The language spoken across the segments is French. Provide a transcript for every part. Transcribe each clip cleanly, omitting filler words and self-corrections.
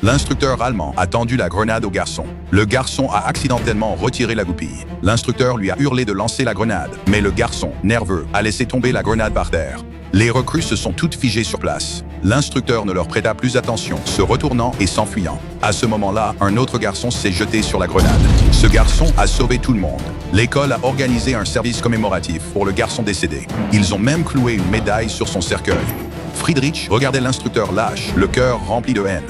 L'instructeur allemand a tendu la grenade au garçon. Le garçon a accidentellement retiré la goupille. L'instructeur lui a hurlé de lancer la grenade, mais le garçon, nerveux, a laissé tomber la grenade par terre. Les recrues se sont toutes figées sur place. L'instructeur ne leur prêta plus attention, se retournant et s'enfuyant. À ce moment-là, un autre garçon s'est jeté sur la grenade. Ce garçon a sauvé tout le monde. L'école a organisé un service commémoratif pour le garçon décédé. Ils ont même cloué une médaille sur son cercueil. Friedrich regardait l'instructeur lâche, le cœur rempli de haine.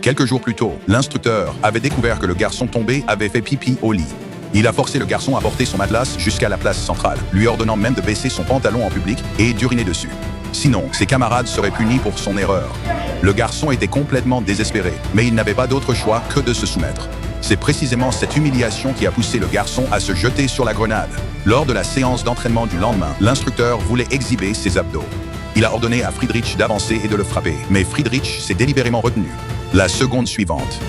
Quelques jours plus tôt, l'instructeur avait découvert que le garçon tombé avait fait pipi au lit. Il a forcé le garçon à porter son atlas jusqu'à la place centrale, lui ordonnant même de baisser son pantalon en public et d'uriner dessus. Sinon, ses camarades seraient punis pour son erreur. Le garçon était complètement désespéré, mais il n'avait pas d'autre choix que de se soumettre. C'est précisément cette humiliation qui a poussé le garçon à se jeter sur la grenade. Lors de la séance d'entraînement du lendemain, l'instructeur voulait exhiber ses abdos. Il a ordonné à Friedrich d'avancer et de le frapper, mais Friedrich s'est délibérément retenu. La seconde suivante.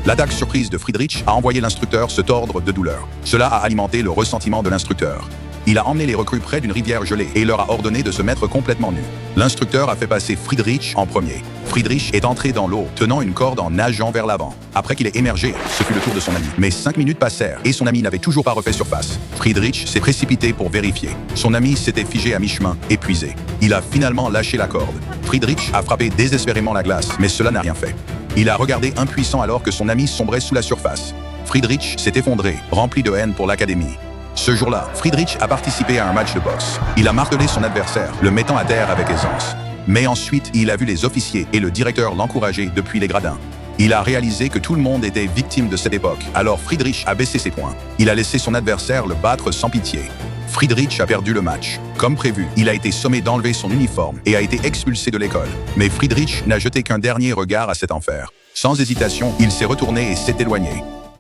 L'attaque surprise de Friedrich a envoyé l'instructeur se tordre de douleur. Cela a alimenté le ressentiment de l'instructeur. Il a emmené les recrues près d'une rivière gelée et leur a ordonné de se mettre complètement nus. L'instructeur a fait passer Friedrich en premier. Friedrich est entré dans l'eau, tenant une corde en nageant vers l'avant. Après qu'il ait émergé, ce fut le tour de son ami. Mais 5 minutes passèrent et son ami n'avait toujours pas refait surface. Friedrich s'est précipité pour vérifier. Son ami s'était figé à mi-chemin, épuisé. Il a finalement lâché la corde. Friedrich a frappé désespérément la glace, mais cela n'a rien fait. Il a regardé impuissant alors que son ami sombrait sous la surface. Friedrich s'est effondré, rempli de haine pour l'académie. Ce jour-là, Friedrich a participé à un match de boxe. Il a martelé son adversaire, le mettant à terre avec aisance. Mais ensuite, il a vu les officiers et le directeur l'encourager depuis les gradins. Il a réalisé que tout le monde était victime de cette époque, alors Friedrich a baissé ses poings. Il a laissé son adversaire le battre sans pitié. Friedrich a perdu le match. Comme prévu, il a été sommé d'enlever son uniforme et a été expulsé de l'école. Mais Friedrich n'a jeté qu'un dernier regard à cet enfer. Sans hésitation, il s'est retourné et s'est éloigné.